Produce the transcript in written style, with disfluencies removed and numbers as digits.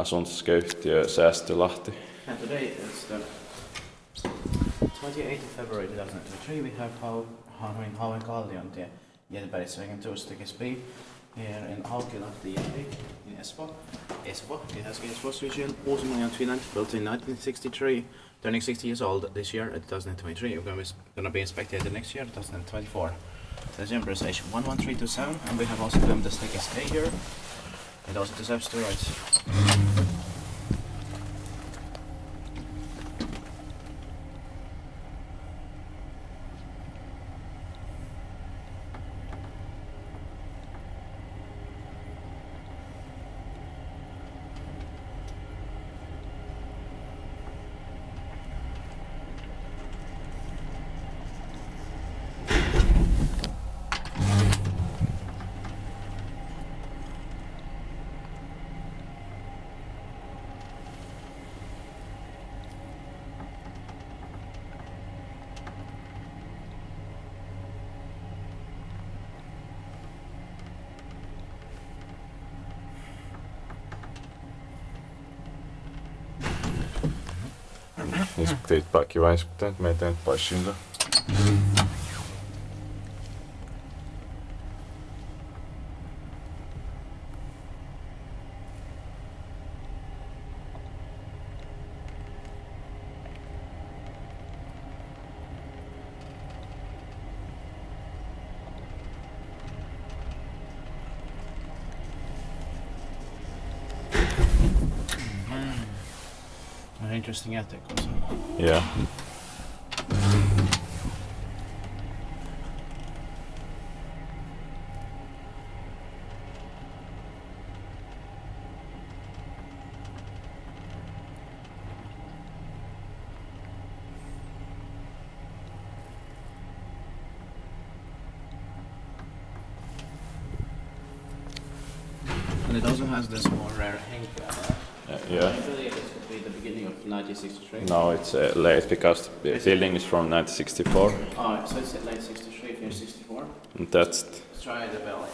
asuntosykeyhtiö Säästölahti. And today it's the 28th of February 2023. We have Hauenkalliontie Jätebergsvägen 2-B here in Haukilahti in Espoo. It has Espoo's region, modernized Finland, built in 1963, turning 60 years old this year at 2023. We're going to be inspected next year, 2024. The number is H11327, and we have also filmed the stick A here, and also the steroids. Inspekteert pakje inspectant met een pasje. An interesting attic also. Yeah. And it also has this more rare Hauenkalliontie. Yeah. I believe this could be the beginning of 1963. No, it's late because the building is from 1964. Oh, so it's late 63, if you're 64. And that's Let's try the bell.